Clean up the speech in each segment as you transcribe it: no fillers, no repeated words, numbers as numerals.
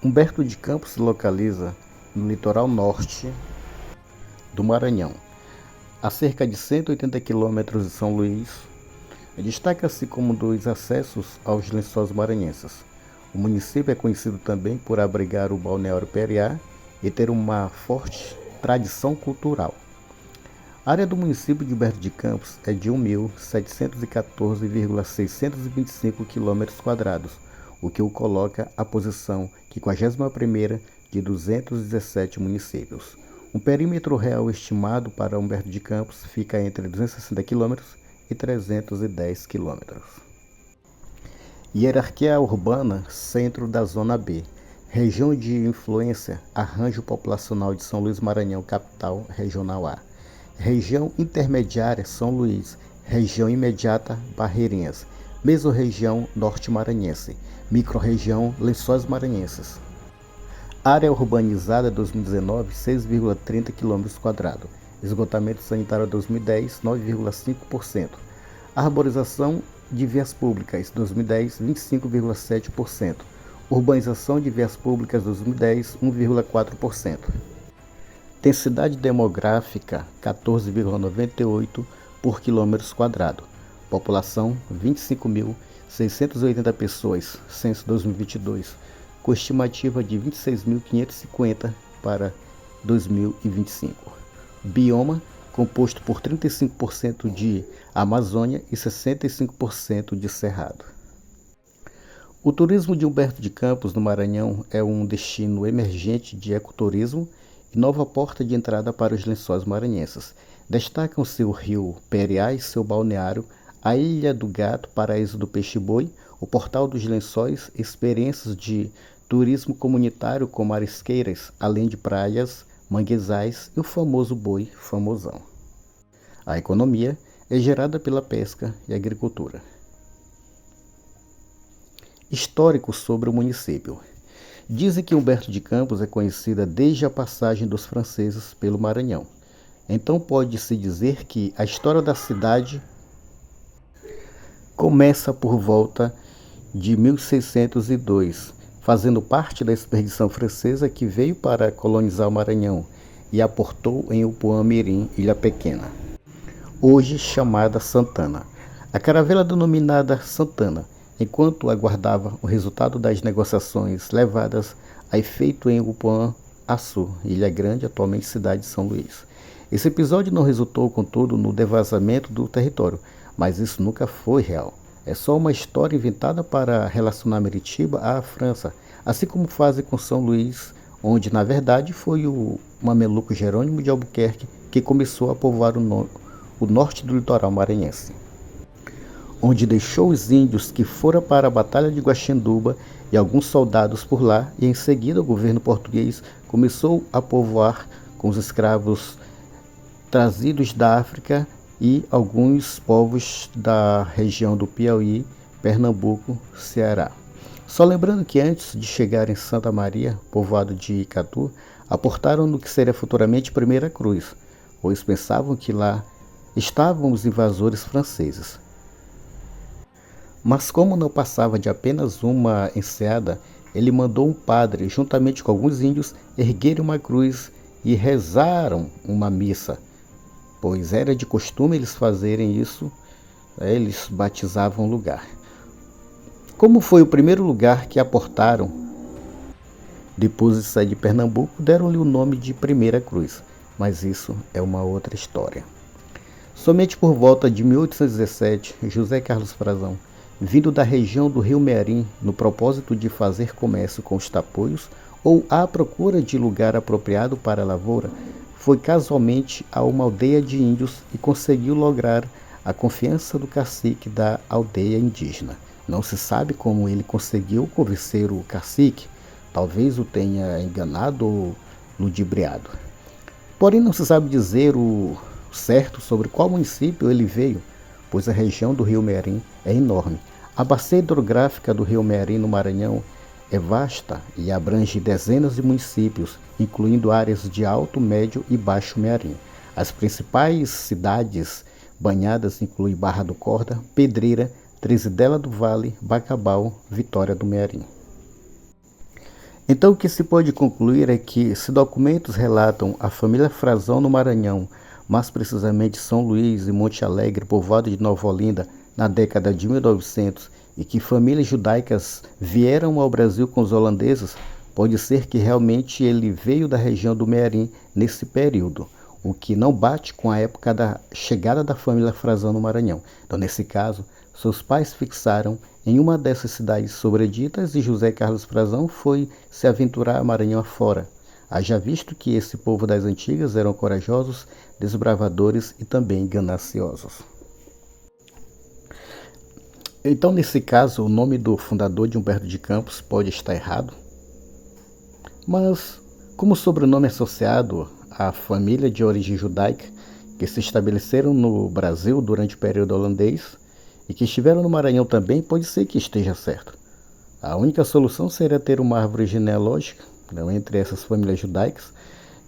Humberto de Campos se localiza no litoral norte do Maranhão, a cerca de 180 quilômetros de São Luís. Destaca-se como um dos acessos aos Lençóis Maranhenses. O município é conhecido também por abrigar o Balneário Periá e ter uma forte tradição cultural. A área do município de Humberto de Campos é de 1.714,625 km², o que o coloca à posição 51ª de 217 municípios. Um perímetro real estimado para Humberto de Campos fica entre 260 km e 310 km. Hierarquia urbana, centro da Zona B. Região de influência, arranjo populacional de São Luís Maranhão, capital regional A. Região intermediária, São Luís. Região imediata, Barreirinhas. Mesorregião norte maranhense. Microrregião Lençóis Maranhenses. Área urbanizada 2019, 6,30 km². Esgotamento sanitário 2010, 9,5%. Arborização de vias públicas 2010, 25,7%. Urbanização de vias públicas 2010, 1,4%. Densidade demográfica 14,98 por km². População 25.680 pessoas, censo 2022, com estimativa de 26.550 para 2025. Bioma composto por 35% de Amazônia e 65% de Cerrado. O turismo de Humberto de Campos, no Maranhão, é um destino emergente de ecoturismo e nova porta de entrada para os Lençóis Maranhenses. Destacam-se o rio Periá e seu balneário, a Ilha do Gato, paraíso do peixe-boi, o Portal dos Lençóis, experiências de turismo comunitário com marisqueiras, além de praias, manguezais e o famoso boi famosão. A economia é gerada pela pesca e agricultura. Histórico sobre o município. Dizem que Humberto de Campos é conhecida desde a passagem dos franceses pelo Maranhão. Então pode-se dizer que a história da cidade começa por volta de 1602, fazendo parte da expedição francesa que veio para colonizar o Maranhão e aportou em Upuã-Mirim, Ilha Pequena, hoje chamada Santana. A caravela denominada Santana, enquanto aguardava o resultado das negociações levadas a efeito em Upuã-Açu, Ilha Grande, atualmente cidade de São Luís. Esse episódio não resultou, contudo, no devassamento do território, mas isso nunca foi real. É só uma história inventada para relacionar Meritiba à França, assim como fazem com São Luís, onde na verdade foi o mameluco Jerônimo de Albuquerque que começou a povoar o norte do litoral maranhense, onde deixou os índios que foram para a Batalha de Guaxinduba e alguns soldados por lá, e em seguida o governo português começou a povoar com os escravos trazidos da África e alguns povos da região do Piauí, Pernambuco, Ceará. Só lembrando que antes de chegar em Santa Maria, povoado de Icatu, aportaram no que seria futuramente Primeira Cruz, pois pensavam que lá estavam os invasores franceses. Mas como não passava de apenas uma enseada, ele mandou um padre, juntamente com alguns índios, erguerem uma cruz e rezaram uma missa, pois era de costume eles fazerem isso, eles batizavam o lugar. Como foi o primeiro lugar que aportaram, depois de sair de Pernambuco, deram-lhe o nome de Primeira Cruz, mas isso é uma outra história. Somente por volta de 1817, José Carlos Frazão, vindo da região do Rio Mearim, no propósito de fazer comércio com os tapoios ou à procura de lugar apropriado para a lavoura, foi casualmente a uma aldeia de índios e conseguiu lograr a confiança do cacique da aldeia indígena. Não se sabe como ele conseguiu convencer o cacique, talvez o tenha enganado ou ludibriado. Porém, não se sabe dizer o certo sobre qual município ele veio, pois a região do Rio Mearim é enorme. A bacia hidrográfica do Rio Mearim, no Maranhão, é vasta e abrange dezenas de municípios, incluindo áreas de Alto, Médio e Baixo Mearim. As principais cidades banhadas incluem Barra do Corda, Pedreira, Trizidela do Vale, Bacabal, Vitória do Mearim. Então, o que se pode concluir é que, se documentos relatam a família Frazão no Maranhão, mais precisamente São Luís e Monte Alegre, povoado de Nova Olinda, na década de 1900, e que famílias judaicas vieram ao Brasil com os holandeses, pode ser que realmente ele veio da região do Mearim nesse período, o que não bate com a época da chegada da família Frazão no Maranhão. Então, nesse caso, seus pais fixaram em uma dessas cidades sobreditas e José Carlos Frazão foi se aventurar a Maranhão afora. Haja visto que esse povo das antigas eram corajosos, desbravadores e também gananciosos. Então, nesse caso, o nome do fundador de Humberto de Campos pode estar errado, mas como sobrenome associado à família de origem judaica que se estabeleceram no Brasil durante o período holandês e que estiveram no Maranhão também, pode ser que esteja certo. A única solução seria ter uma árvore genealógica, entre essas famílias judaicas.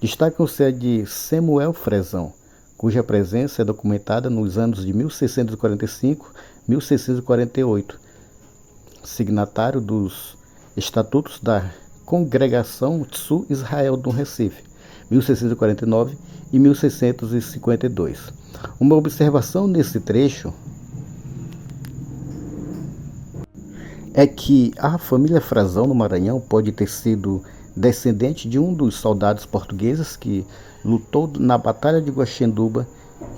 Destacam-se a de Samuel Frazão, cuja presença é documentada nos anos de 1645 e 1648, signatário dos Estatutos da Congregação Tsu Israel do Recife, 1649 e 1652. Uma observação nesse trecho é que a família Frazão no Maranhão pode ter sido descendente de um dos soldados portugueses que lutou na Batalha de Guaxenduba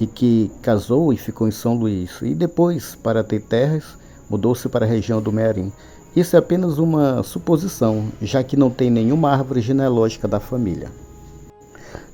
e que casou e ficou em São Luís, e depois, para ter terras, mudou-se para a região do Mearim. Isso é apenas uma suposição, já que não tem nenhuma árvore genealógica da família.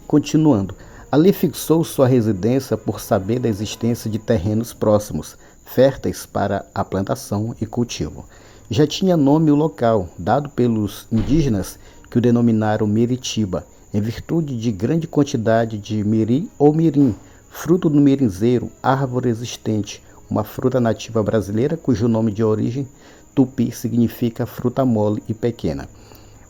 Continuando, ali fixou sua residência por saber da existência de terrenos próximos, férteis para a plantação e cultivo. Já tinha nome o local, dado pelos indígenas que o denominaram Miritiba, em virtude de grande quantidade de miri ou mirim, fruto do mirinzeiro, árvore existente, uma fruta nativa brasileira cujo nome de origem tupi significa fruta mole e pequena.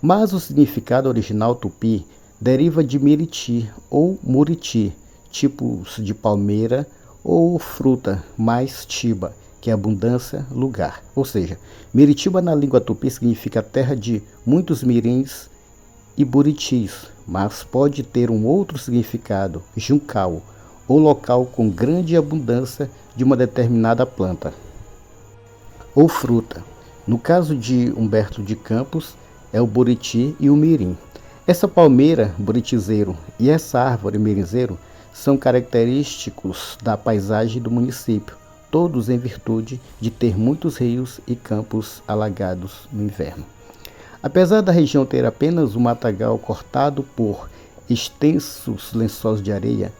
Mas o significado original tupi deriva de miriti ou muriti, tipos de palmeira ou fruta, mais tiba, que é abundância, lugar. Ou seja, Miritiba na língua tupi significa terra de muitos mirins e buritis, mas pode ter um outro significado, juncal, ou local com grande abundância de uma determinada planta ou fruta. No caso de Humberto de Campos, é o buriti e o mirim. Essa palmeira, buritizeiro, e essa árvore, mirinzeiro, são característicos da paisagem do município, todos em virtude de ter muitos rios e campos alagados no inverno. Apesar da região ter apenas um matagal cortado por extensos lençóis de areia,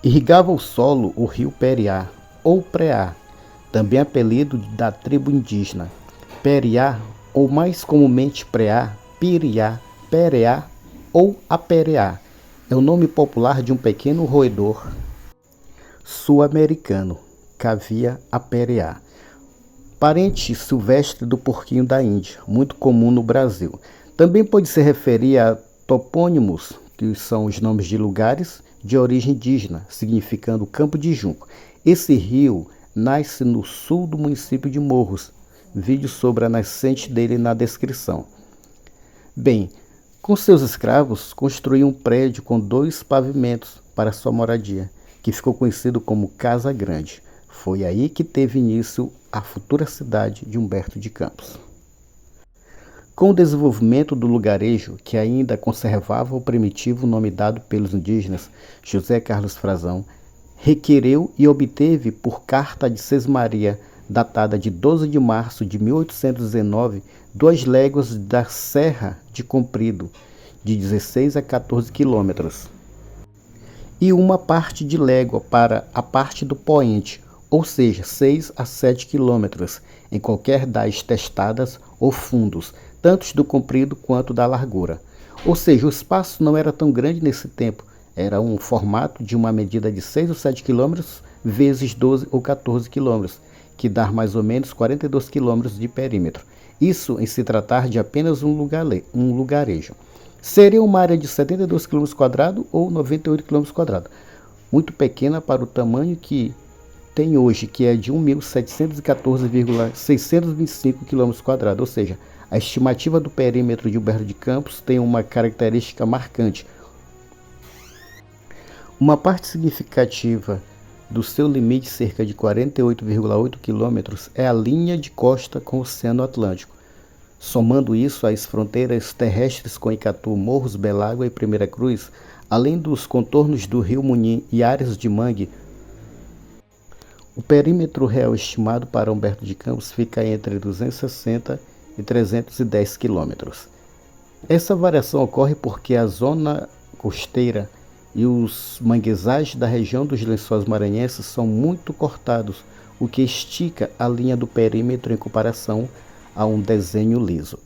irrigava o solo o rio Periá, ou Preá, também apelido da tribo indígena. Periá, ou mais comumente Preá, Piriá, Pereá ou Apereá, é o nome popular de um pequeno roedor sul-americano, Cavia apereá, parente silvestre do porquinho da Índia, muito comum no Brasil. Também pode se referir a topônimos, que são os nomes de lugares de origem indígena, significando campo de junco. Esse rio nasce no sul do município de Morros. Vídeo sobre a nascente dele na descrição. Bem, com seus escravos, construiu um prédio com 2 pavimentos para sua moradia, que ficou conhecido como Casa Grande. Foi aí que teve início a futura cidade de Humberto de Campos. Com o desenvolvimento do lugarejo, que ainda conservava o primitivo nome dado pelos indígenas, José Carlos Frazão requereu e obteve por carta de Sesmaria, datada de 12 de março de 1819, 2 léguas da Serra de Comprido, de 16 a 14 quilômetros, e uma parte de légua para a parte do poente, ou seja, 6 a 7 quilômetros, em qualquer das testadas ou fundos, tanto do comprido quanto da largura. Ou seja, o espaço não era tão grande nesse tempo, era um formato de uma medida de 6 ou 7 quilômetros vezes 12 ou 14 quilômetros, que dá mais ou menos 42 quilômetros de perímetro. Isso em se tratar de apenas um lugarejo. Seria uma área de 72 km² ou 98 km², muito pequena para o tamanho que tem hoje, que é de 1.714,625 km², ou seja, a estimativa do perímetro de Humberto de Campos tem uma característica marcante. Uma parte significativa do seu limite, cerca de 48,8 km, é a linha de costa com o Oceano Atlântico. Somando isso às fronteiras terrestres com Icatu, Morros, Belágua e Primeira Cruz, além dos contornos do Rio Munim e áreas de mangue, o perímetro real estimado para Humberto de Campos fica entre 260 e 310 quilômetros. Essa variação ocorre porque a zona costeira e os manguezais da região dos Lençóis Maranhenses são muito cortados, o que estica a linha do perímetro em comparação a um desenho liso.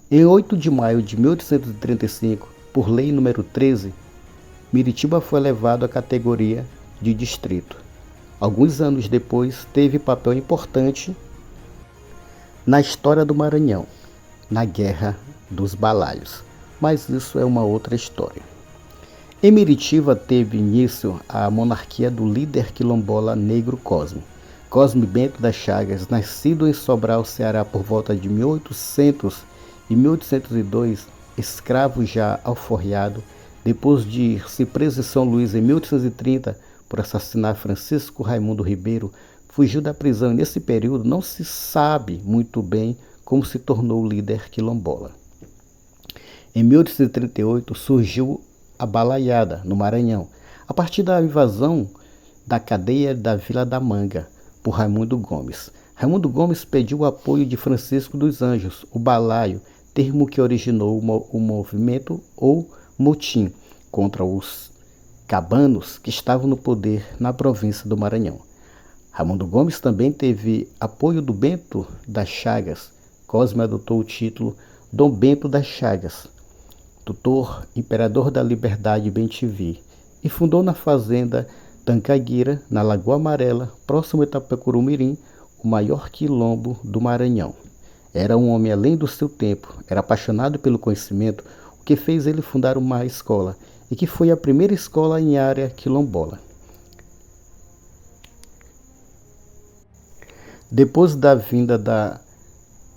Em 8 de maio de 1835, por lei número 13, Miritiba foi elevado à categoria de distrito. Alguns anos depois, teve papel importante na história do Maranhão, na Guerra dos Balaios, mas isso é uma outra história. Em Miritiba teve início a monarquia do líder quilombola negro Cosme. Cosme Bento das Chagas, nascido em Sobral, Ceará, por volta de 1800 e 1802, escravo já alforriado, depois de ser preso em São Luís em 1830 por assassinar Francisco Raimundo Ribeiro, fugiu da prisão e nesse período não se sabe muito bem como se tornou líder quilombola. Em 1838 surgiu a Balaiada, no Maranhão, a partir da invasão da cadeia da Vila da Manga, por Raimundo Gomes. Raimundo Gomes pediu o apoio de Francisco dos Anjos, o balaio, termo que originou o movimento ou motim contra os cabanos que estavam no poder na província do Maranhão. Raimundo Gomes também teve apoio do Bento das Chagas. Cosme adotou o título Dom Bento das Chagas, tutor imperador da Liberdade Bem-te-vi, e fundou na fazenda Tancaguira, na Lagoa Amarela, próximo a Itapecurumirim, o maior quilombo do Maranhão. Era um homem além do seu tempo, era apaixonado pelo conhecimento, o que fez ele fundar uma escola, e que foi a primeira escola em área quilombola. Depois da vinda da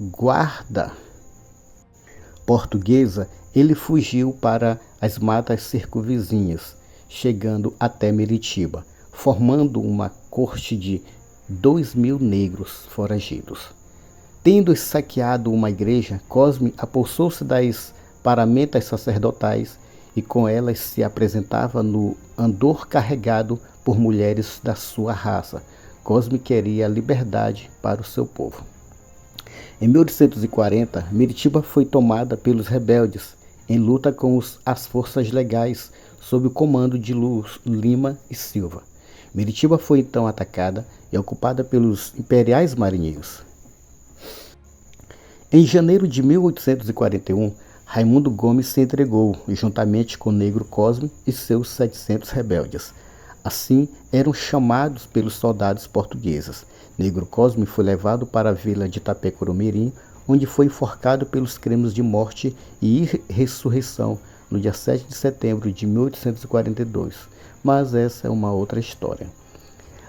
guarda portuguesa, ele fugiu para as matas circunvizinhas, chegando até Miritiba, formando uma corte de 2.000 negros foragidos. Tendo saqueado uma igreja, Cosme apossou-se das paramentas sacerdotais e com elas se apresentava no andor carregado por mulheres da sua raça. Cosme queria a liberdade para o seu povo. Em 1840, Miritiba foi tomada pelos rebeldes, em luta com as forças legais, sob o comando de Lima e Silva. Miritiba foi então atacada e ocupada pelos imperiais marinheiros. Em janeiro de 1841, Raimundo Gomes se entregou, juntamente com o negro Cosme e seus 700 rebeldes. Assim eram chamados pelos soldados portugueses. Negro Cosme foi levado para a vila de Itapecurumirim, onde foi enforcado pelos crimes de morte e ressurreição no dia 7 de setembro de 1842. Mas essa é uma outra história.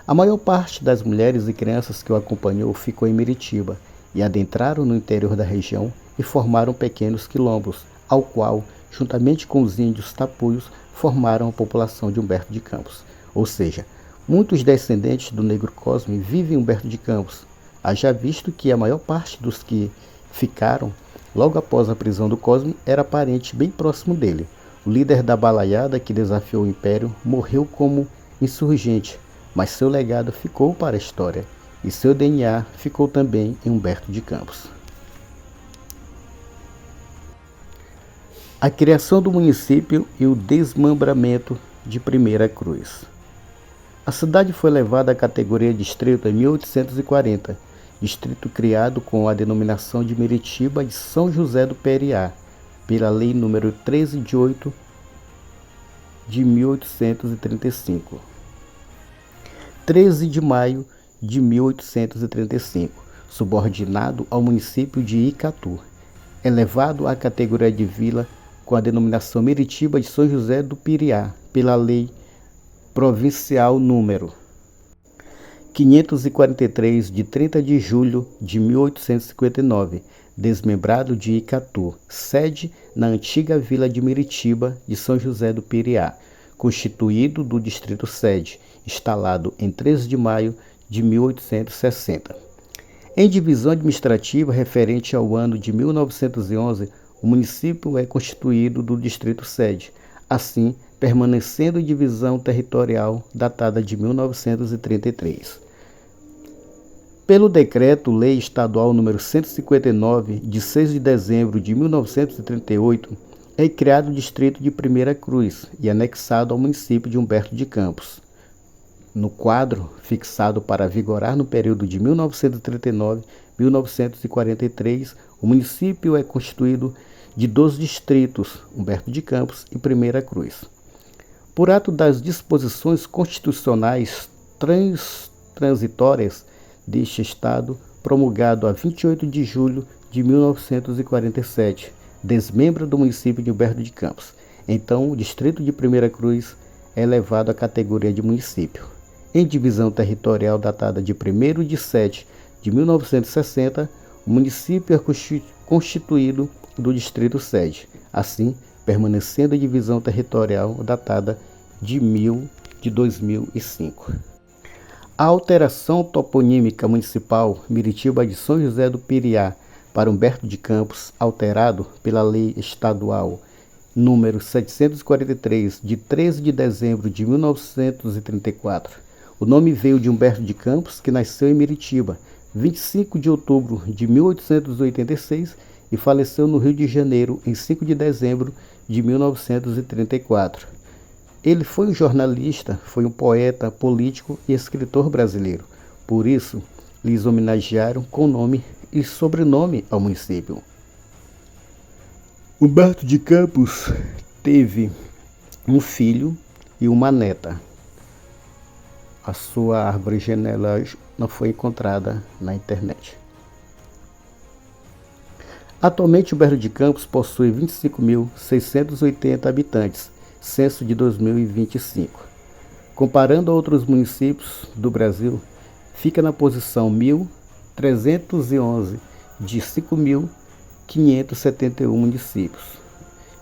A maior parte das mulheres e crianças que o acompanhou ficou em Miritiba e adentraram no interior da região e formaram pequenos quilombos, ao qual, juntamente com os índios tapuios, formaram a população de Humberto de Campos. Ou seja, muitos descendentes do negro Cosme vivem em Humberto de Campos. Haja visto que a maior parte dos que ficaram logo após a prisão do Cosme era parente bem próximo dele. O líder da balaiada que desafiou o império morreu como insurgente, mas seu legado ficou para a história e seu DNA ficou também em Humberto de Campos. A criação do município e o desmembramento de Primeira Cruz. A cidade foi levada à categoria de distrito em 1840, distrito criado com a denominação de Miritiba de São José do Periá, pela Lei nº 13 de 8 de 1835. 13 de maio de 1835, subordinado ao município de Icatu, elevado à categoria de vila com a denominação Miritiba de São José do Piriá, pela Lei Provincial número 543 de 30 de julho de 1859, desmembrado de Icatu, sede na antiga vila de Miritiba de São José do Piriá, constituído do distrito sede, instalado em 13 de maio de 1860. Em divisão administrativa referente ao ano de 1911, o município é constituído do distrito sede, assim permanecendo em divisão territorial datada de 1933. Pelo Decreto-Lei Estadual nº 159, de 6 de dezembro de 1938, é criado o distrito de Primeira Cruz e anexado ao município de Humberto de Campos. No quadro fixado para vigorar no período de 1939-1943, o município é constituído de 12 distritos, Humberto de Campos e Primeira Cruz. Por ato das disposições constitucionais transitórias deste Estado, promulgado a 28 de julho de 1947, desmembra do município de Humberto de Campos. Então, o distrito de Primeira Cruz é elevado à categoria de município. Em divisão territorial datada de 1º de 7 de 1960, o município é constituído do distrito sede, assim permanecendo em divisão territorial datada de 2005. A alteração toponímica municipal Miritiba de São José do Piriá para Humberto de Campos, alterado pela Lei Estadual número 743, de 13 de dezembro de 1934. O nome veio de Humberto de Campos, que nasceu em Miritiba, 25 de outubro de 1886 e faleceu no Rio de Janeiro em 5 de dezembro de 1934. Ele foi um jornalista, foi um poeta, político e escritor brasileiro. Por isso, lhes homenagearam com nome e sobrenome ao município. Humberto de Campos teve um filho e uma neta. A sua árvore genealógica não foi encontrada na internet. Atualmente, Humberto de Campos possui 25.680 habitantes, censo de 2025. Comparando a outros municípios do Brasil, fica na posição 1.311 de 5.571 municípios.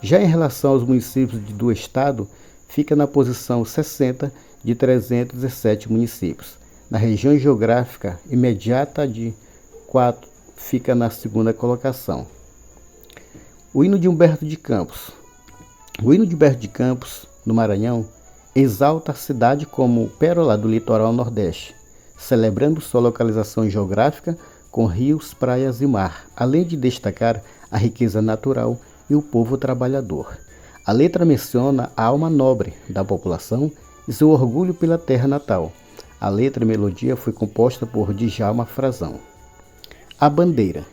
Já em relação aos municípios do estado, fica na posição 60 de 307 municípios. Na região geográfica imediata de 4, fica na segunda colocação. O hino de Humberto de Campos. O hino de Humberto de Campos, no Maranhão, exalta a cidade como pérola do litoral nordeste, celebrando sua localização geográfica com rios, praias e mar, além de destacar a riqueza natural e o povo trabalhador. A letra menciona a alma nobre da população e seu orgulho pela terra natal. A letra e melodia foi composta por Djalma Frazão. A bandeira.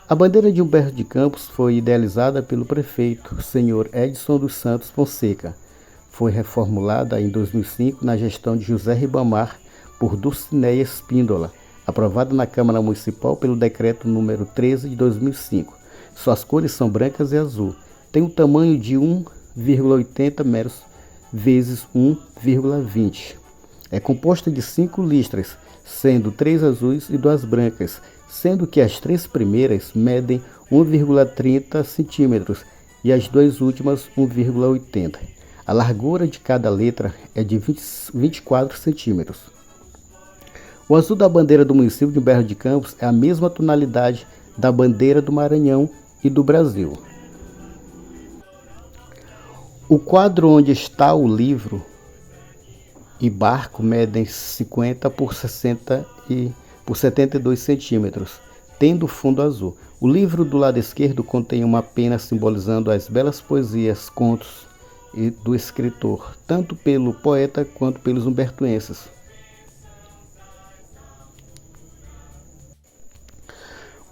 A bandeira de Humberto de Campos foi idealizada pelo prefeito, senhor Edson dos Santos Fonseca. Foi reformulada em 2005 na gestão de José Ribamar por Dulcineia Espíndola, aprovada na Câmara Municipal pelo Decreto número 13 de 2005. Suas cores são brancas e azul. Tem um tamanho de 1,80 metros vezes 1,20. É composta de 5 listras, sendo 3 azuis e 2 brancas, sendo que as 3 primeiras medem 1,30 centímetros e as 2 últimas 1,80. A largura de cada letra é de 24 centímetros. O azul da bandeira do município de Humberto de Campos é a mesma tonalidade da bandeira do Maranhão e do Brasil. O quadro onde está o livro e barco medem 50 por 60 por 72 centímetros, tendo fundo azul. O livro do lado esquerdo contém uma pena simbolizando as belas poesias, contos do escritor, tanto pelo poeta quanto pelos humbertuenses.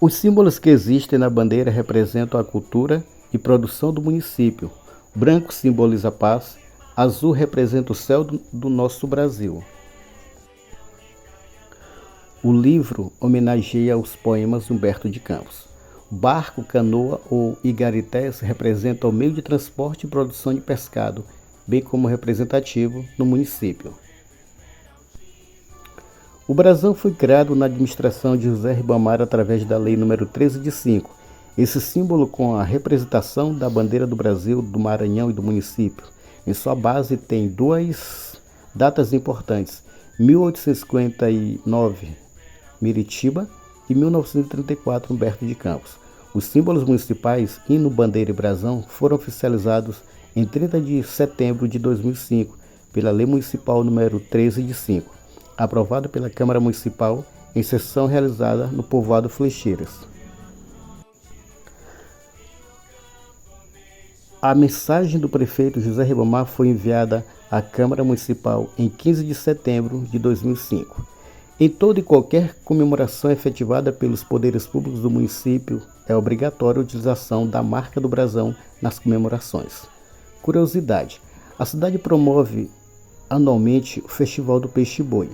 Os símbolos que existem na bandeira representam a cultura e produção do município. Branco simboliza a paz, azul representa o céu do nosso Brasil. O livro homenageia os poemas de Humberto de Campos. Barco, canoa ou igarités representam o meio de transporte e produção de pescado, bem como representativo no município. O brasão foi criado na administração de José Ribamar através da Lei nº 13 de 5. Esse símbolo com a representação da bandeira do Brasil, do Maranhão e do município. Em sua base tem duas datas importantes: 1859, Miritiba, e 1934, Humberto de Campos. Os símbolos municipais, hino, bandeira e brasão, foram oficializados em 30 de setembro de 2005 pela Lei Municipal número 13 de 5, aprovada pela Câmara Municipal em sessão realizada no povoado Flecheiras. A mensagem do prefeito José Ribamar foi enviada à Câmara Municipal em 15 de setembro de 2005. Em toda e qualquer comemoração efetivada pelos poderes públicos do município, é obrigatória a utilização da marca do brasão nas comemorações. Curiosidade: a cidade promove anualmente o Festival do Peixe-Boi,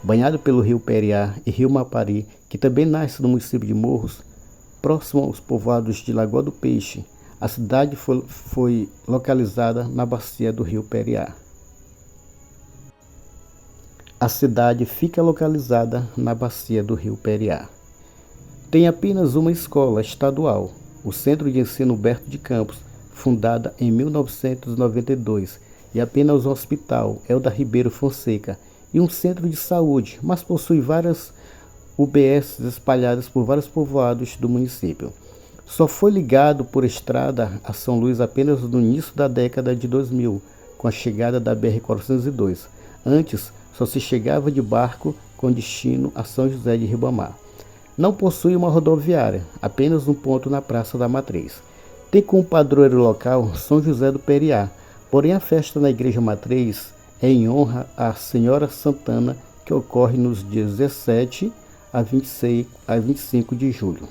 banhado pelo rio Periá e rio Mapari, que também nasce no município de Morros, próximo aos povoados de Lagoa do Peixe. A cidade foi localizada na bacia do rio Periá. A cidade fica localizada na bacia do rio Periá. Tem apenas uma escola estadual, o Centro de Ensino Humberto de Campos, fundada em 1992, e apenas um hospital, Elda Ribeiro Fonseca, e um centro de saúde, mas possui várias UBS espalhadas por vários povoados do município. Só foi ligado por estrada a São Luís apenas no início da década de 2000, com a chegada da BR-402. Antes, só se chegava de barco com destino a São José de Ribamar. Não possui uma rodoviária, apenas um ponto na Praça da Matriz. Tem como padroeiro local São José do Periá, porém a festa na Igreja Matriz é em honra à Senhora Santana, que ocorre nos dias 17 a 25 de julho.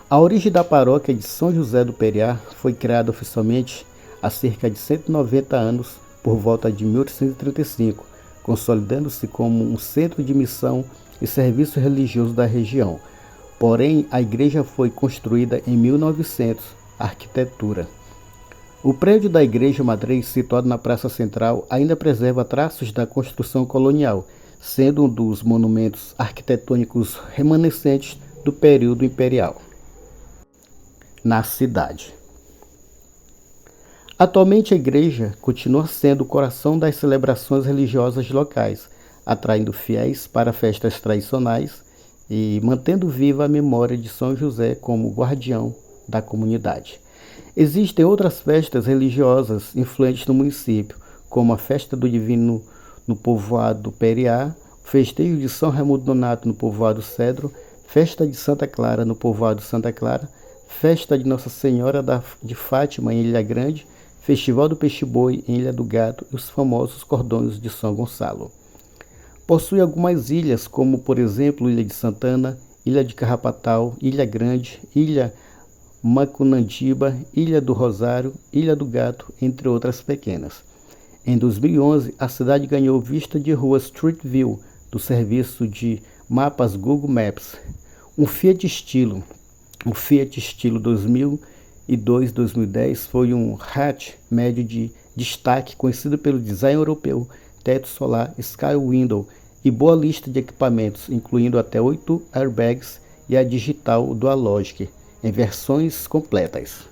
A origem da paróquia de São José do Periá foi criada oficialmente há cerca de 190 anos, por volta de 1835, consolidando-se como um centro de missão e serviço religioso da região. Porém, a igreja foi construída em 1900, arquitetura. O prédio da Igreja Matriz, situado na Praça Central, ainda preserva traços da construção colonial, sendo um dos monumentos arquitetônicos remanescentes do período imperial na cidade. Atualmente a igreja continua sendo o coração das celebrações religiosas locais, atraindo fiéis para festas tradicionais e mantendo viva a memória de São José como guardião da comunidade. Existem outras festas religiosas influentes no município, como a Festa do Divino no povoado Periá, o Festejo de São Raimundo Nonato no povoado Cedro, Festa de Santa Clara no povoado Santa Clara, Festa de Nossa Senhora de Fátima em Ilha Grande, Festival do Peixe-Boi em Ilha do Gato e os famosos Cordões de São Gonçalo. Possui algumas ilhas, como por exemplo Ilha de Santana, Ilha de Carrapatal, Ilha Grande, Ilha Macunandiba, Ilha do Rosário, Ilha do Gato, entre outras pequenas. Em 2011, a cidade ganhou vista de rua Street View do serviço de mapas Google Maps. O Fiat Estilo 2002-2010 foi um hatch médio de destaque conhecido pelo design europeu, teto solar, sky window e boa lista de equipamentos, incluindo até 8 airbags e a digital Dualogic em versões completas.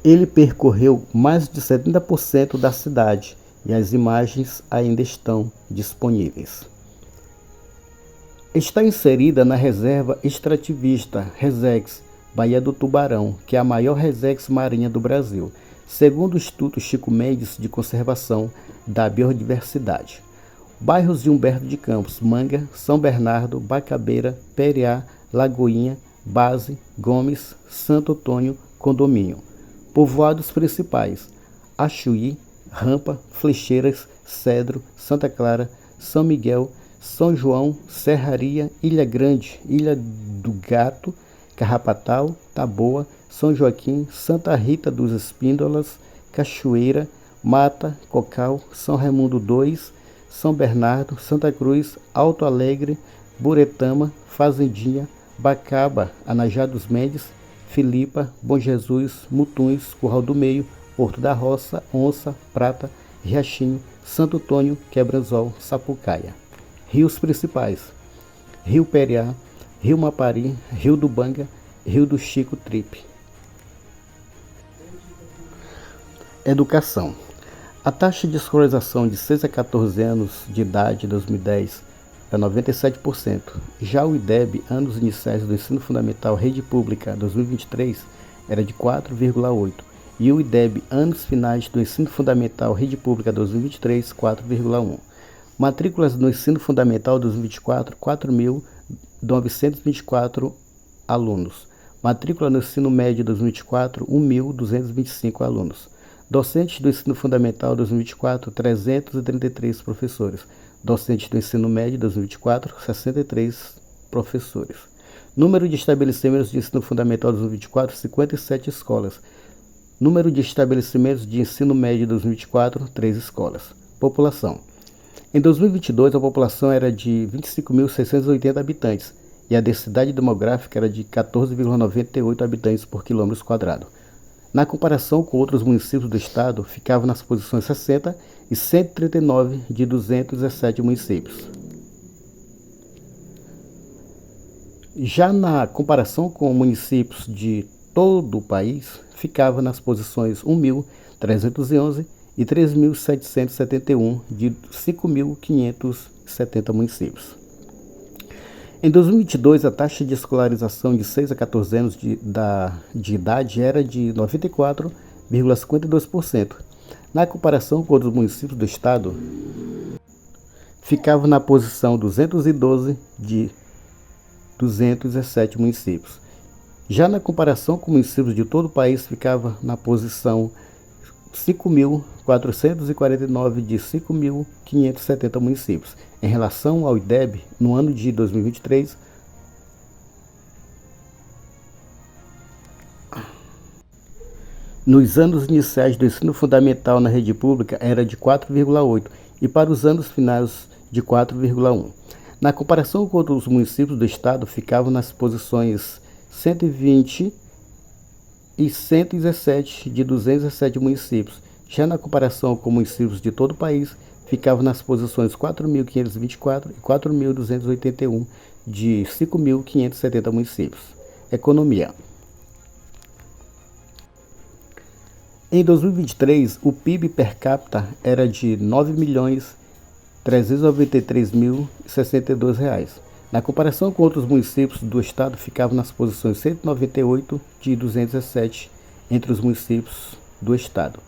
Ele percorreu mais de 70% da cidade e as imagens ainda estão disponíveis. Está inserida na reserva extrativista Resex Baía do Tubarão, que é a maior resex marinha do Brasil, segundo o Instituto Chico Mendes de Conservação da Biodiversidade. Bairros de Humberto de Campos, Manga, São Bernardo, Bacabeira, Periá, Lagoinha, Base, Gomes, Santo Antônio, Condomínio. Povoados principais: Achuí, Rampa, Flecheiras, Cedro, Santa Clara, São Miguel, São João, Serraria, Ilha Grande, Ilha do Gato, Carrapatal, Taboa, São Joaquim, Santa Rita dos Espíndolas, Cachoeira, Mata, Cocal, São Raimundo II, São Bernardo, Santa Cruz, Alto Alegre, Buretama, Fazendinha, Bacaba, Anajá dos Mendes, Filipa, Bom Jesus, Mutuns, Curral do Meio, Porto da Roça, Onça, Prata, Riachinho, Santo Antônio, Quebranzol, Sapucaia. Rios principais: Rio Periá, Rio Mapari, Rio do Banga, Rio do Chico Tripe. Educação. A taxa de escolarização de 6 a 14 anos de idade em 2010 é 97%. Já o IDEB, anos iniciais do ensino fundamental rede pública 2023, era de 4,8%. E o IDEB, anos finais do ensino fundamental rede pública 2023, 4,1%. Matrículas no ensino fundamental 2024, 4.924 alunos. Matrícula no ensino médio 2024, 1.225 alunos. Docentes do ensino fundamental 2024, 333 professores. Docentes do ensino médio 2024, 63 professores. Número de estabelecimentos de ensino fundamental 2024, 57 escolas. Número de estabelecimentos de ensino médio 2024, 3 escolas. População. Em 2022, a população era de 25.680 habitantes e a densidade demográfica era de 14,98 habitantes por quilômetro quadrado. Na comparação com outros municípios do estado, ficava nas posições 60 e 139 de 217 municípios. Já na comparação com municípios de todo o país, ficava nas posições 1.311 e 3.771 de 5.570 municípios. Em 2022, a taxa de escolarização de 6 a 14 anos de idade era de 94,52%. Na comparação com outros municípios do estado, ficava na posição 212 de 217 municípios. Já na comparação com municípios de todo o país, ficava na posição 5.449 de 5.570 municípios. Em relação ao IDEB, no ano de 2023, nos anos iniciais do ensino fundamental na rede pública era de 4,8 e para os anos finais de 4,1. Na comparação com outros municípios do estado, ficavam nas posições 120 e 117 de 217 municípios. Já na comparação com municípios de todo o país, ficavam nas posições 4.524 e 4.281 de 5.570 municípios. Economia. Em 2023, o PIB per capita era de R$ 9.393.062. Na comparação com outros municípios do estado, ficavam nas posições 198 de 217 entre os municípios do estado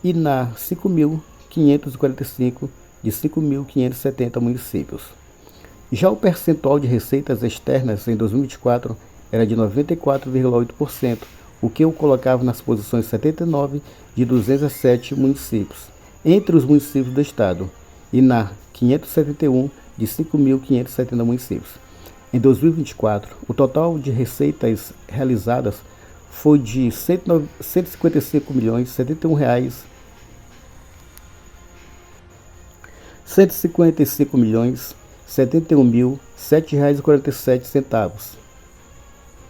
e na 5.545 de 5.570 municípios. Já o percentual de receitas externas em 2024 era de 94,8%, o que o colocava nas posições 79 de 207 municípios entre os municípios do estado e na 571 de 5.570 municípios. Em 2024, o total de receitas realizadas foi de R$ 155.071.007,47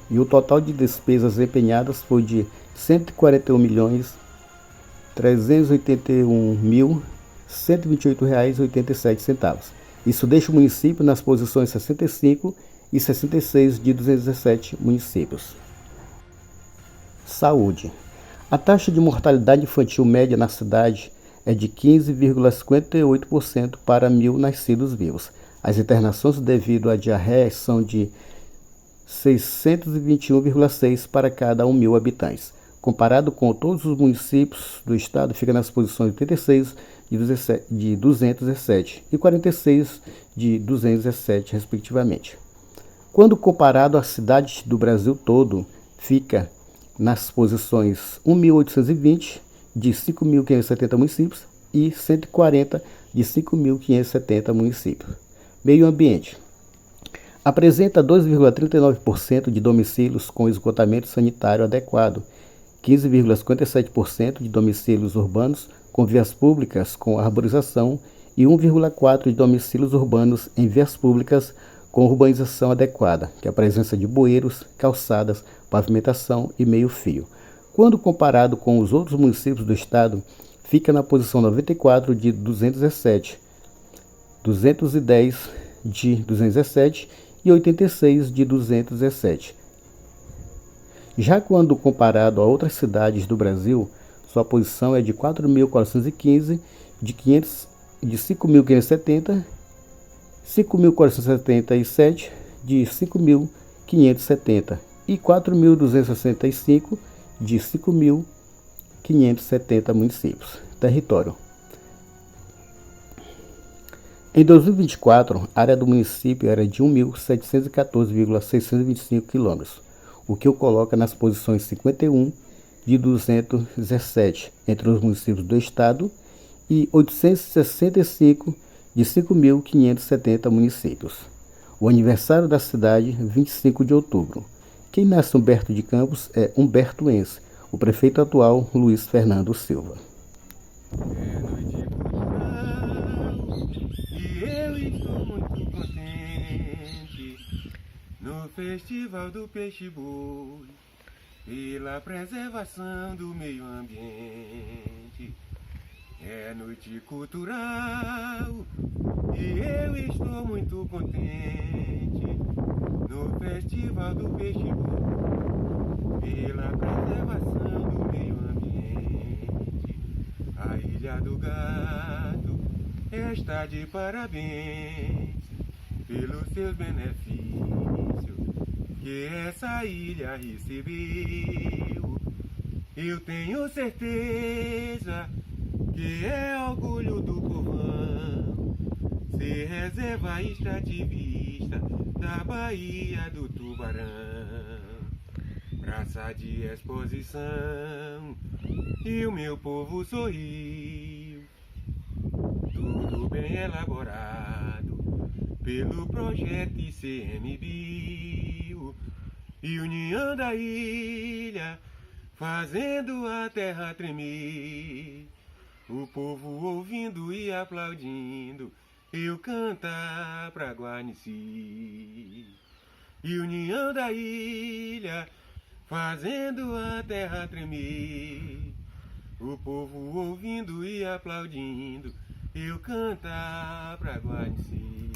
e o total de despesas empenhadas foi de R$ 141.381.128,87. Isso deixa o município nas posições 65 e 66 de 217 municípios. Saúde. A taxa de mortalidade infantil média na cidade é de 15,58% para 1.000 nascidos vivos. As internações devido à diarreia são de 621,6 para cada 1.000 habitantes. Comparado com todos os municípios do estado, fica nas posições 86 de 217 e 46 de 217, respectivamente. Quando comparado às cidades do Brasil todo, fica nas posições 1.820 de 5.570 municípios e 140 de 5.570 municípios. Meio ambiente. Apresenta 2,39% de domicílios com esgotamento sanitário adequado, 15,57% de domicílios urbanos com vias públicas com arborização e 1,4% de domicílios urbanos em vias públicas com urbanização adequada, que é a presença de bueiros, calçadas, pavimentação e meio-fio. Quando comparado com os outros municípios do estado, fica na posição 94 de 217, 210 de 217 e 86 de 217. Já quando comparado a outras cidades do Brasil, sua posição é de 4.415, de 5.570, 5.477, de 5.570 e 4.265 de 5.570 municípios. Território. Em 2024, a área do município era de 1.714,625 km, o que o coloca nas posições 51 de 217 entre os municípios do estado e 865 de 5.570 municípios. O aniversário da cidade, 25 de outubro. Quem nasce Humberto de Campos é Humberto Ense, o prefeito atual, Luiz Fernando Silva. É noite cultural e eu estou muito contente no Festival do Peixe-Boi pela preservação do meio ambiente. É noite cultural e eu estou muito contente no Festival do Peixe-Boi pela preservação do meio ambiente. A Ilha do Gado está de parabéns pelos seus benefícios que essa ilha recebeu. Eu tenho certeza que é orgulho do povão ser reserva extrativista da Baía do Tubarão, praça de exposição, e o meu povo sorriu. Tudo bem elaborado pelo projeto ICMBio e União da Ilha, fazendo a terra tremer. O povo ouvindo e aplaudindo, eu cantar pra Guarnici. E União da Ilha, fazendo a terra tremer. O povo ouvindo e aplaudindo, eu cantar pra Guarnici.